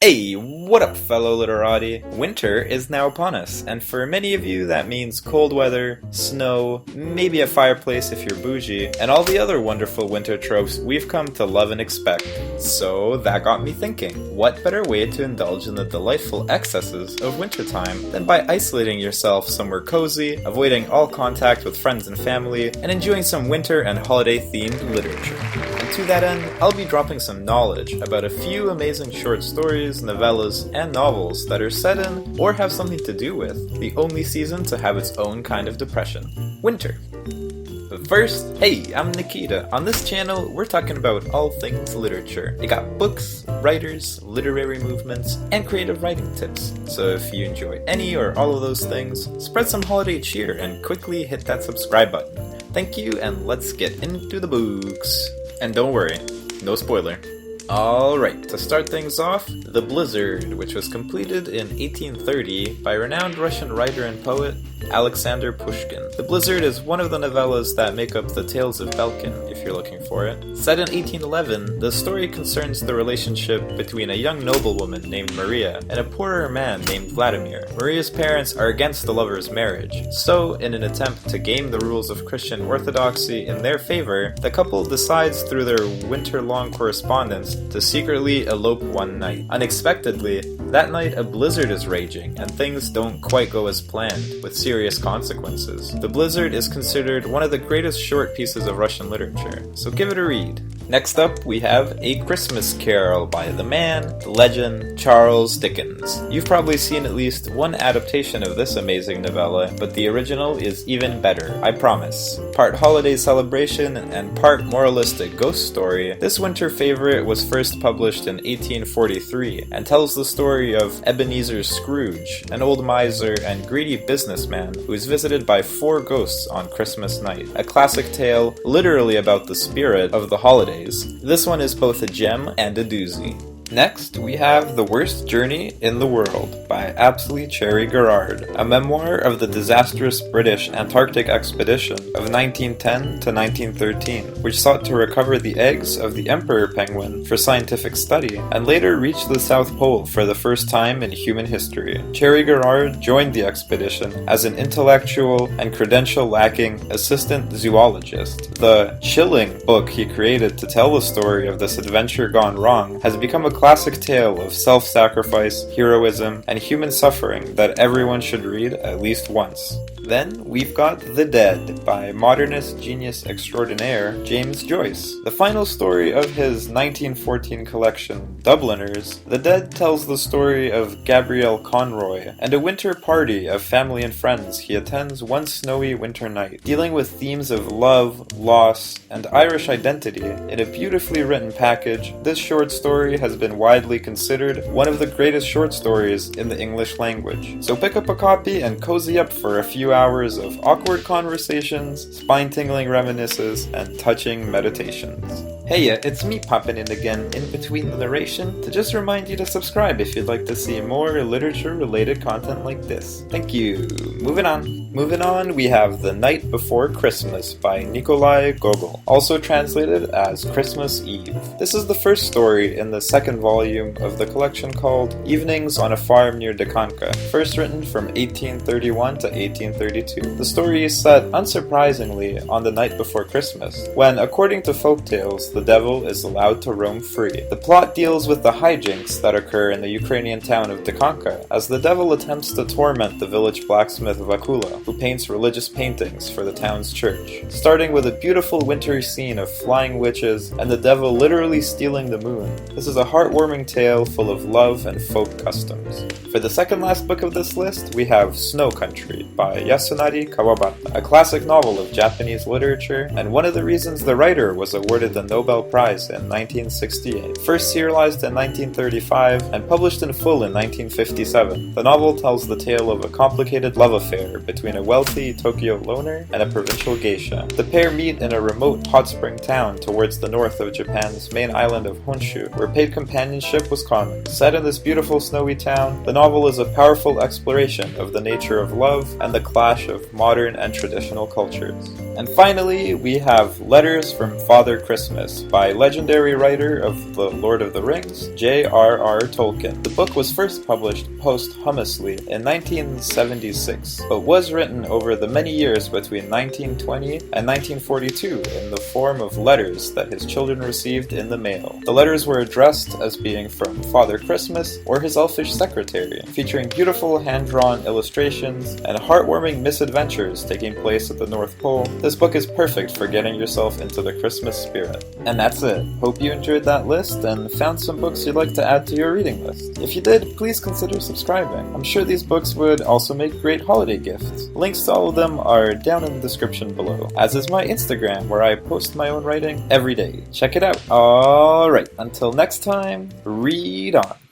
Hey, what up fellow literati? Winter is now upon us, and for many of you that means cold weather, snow, maybe a fireplace if you're bougie, and all the other wonderful winter tropes we've come to love and expect. So that got me thinking, what better way to indulge in the delightful excesses of wintertime than by isolating yourself somewhere cozy, avoiding all contact with friends and family, and enjoying some winter and holiday themed literature. And to that end, I'll be dropping some knowledge about a few amazing short stories, novellas, and novels that are set in, or have something to do with, the only season to have its own kind of depression, winter. But first, hey, I'm Nikita. On this channel, we're talking about all things literature. You got books, writers, literary movements, and creative writing tips. So if you enjoy any or all of those things, spread some holiday cheer and quickly hit that subscribe button. Thank you, and let's get into the books. And don't worry, no spoiler. Alright, to start things off, The Blizzard, which was completed in 1830 by renowned Russian writer and poet Alexander Pushkin. The Blizzard is one of the novellas that make up the Tales of Belkin, if you're looking for it. Set in 1811, the story concerns the relationship between a young noblewoman named Maria and a poorer man named Vladimir. Maria's parents are against the lovers' marriage, so in an attempt to game the rules of Christian orthodoxy in their favor, the couple decides through their winter-long correspondence to secretly elope one night. Unexpectedly, that night a blizzard is raging, and things don't quite go as planned, with serious consequences. The Blizzard is considered one of the greatest short pieces of Russian literature, so give it a read. Next up, we have A Christmas Carol by the man, the legend, Charles Dickens. You've probably seen at least one adaptation of this amazing novella, but the original is even better, I promise. Part holiday celebration and part moralistic ghost story, this winter favorite was first published in 1843 and tells the story of Ebenezer Scrooge, an old miser and greedy businessman who is visited by 4 ghosts on Christmas night. A classic tale literally about the spirit of the holidays. This one is both a gem and a doozy. Next, we have The Worst Journey in the World by Apsley Cherry-Garrard, a memoir of the disastrous British Antarctic expedition of 1910 to 1913, which sought to recover the eggs of the emperor penguin for scientific study, and later reached the South Pole for the first time in human history. Cherry-Garrard joined the expedition as an intellectual and credential-lacking assistant zoologist. The chilling book he created to tell the story of this adventure gone wrong has become a classic tale of self-sacrifice, heroism, and human suffering that everyone should read at least once. Then we've got The Dead by modernist genius extraordinaire James Joyce. The final story of his 1914 collection, Dubliners, The Dead tells the story of Gabriel Conroy and a winter party of family and friends he attends one snowy winter night, dealing with themes of love, loss, and Irish identity in a beautifully written package. This short story has been widely considered one of the greatest short stories in the English language. So pick up a copy and cozy up for a few hours of awkward conversations, spine-tingling reminiscences, and touching meditations. Hey, it's me popping in again in between the narration to just remind you to subscribe if you'd like to see more literature-related content like this. Thank you. Moving on, we have The Night Before Christmas by Nikolai Gogol, also translated as Christmas Eve. This is the first story in the second volume of the collection called Evenings on a Farm near Dikanka, first written from 1831 to 1832. The story is set, unsurprisingly, on the night before Christmas, when, according to folktales, the devil is allowed to roam free. The plot deals with the hijinks that occur in the Ukrainian town of Dikanka, as the devil attempts to torment the village blacksmith Vakula, who paints religious paintings for the town's church, starting with a beautiful wintry scene of flying witches and the devil literally stealing the moon. This is a heartwarming tale full of love and folk customs. For the second last book of this list, we have Snow Country by Yasunari Kawabata, a classic novel of Japanese literature, and one of the reasons the writer was awarded the Nobel Prize in 1968. First serialized in 1935 and published in full in 1957, the novel tells the tale of a complicated love affair between between a wealthy Tokyo loner and a provincial geisha. The pair meet in a remote hot spring town towards the north of Japan's main island of Honshu, where paid companionship was common. Set in this beautiful snowy town, the novel is a powerful exploration of the nature of love and the clash of modern and traditional cultures. And finally, we have Letters from Father Christmas by legendary writer of The Lord of the Rings, J.R.R. Tolkien. The book was first published posthumously in 1976, but was written over the many years between 1920 and 1942 in the form of letters that his children received in the mail. The letters were addressed as being from Father Christmas or his elfish secretary, featuring beautiful hand-drawn illustrations and heartwarming misadventures taking place at the North Pole. This book is perfect for getting yourself into the Christmas spirit. And that's it. Hope you enjoyed that list and found some books you'd like to add to your reading list. If you did, please consider subscribing. I'm sure these books would also make great holiday gifts. Links to all of them are down in the description below, as is my Instagram, where I post my own writing every day. Check it out. Alright, until next time, read on.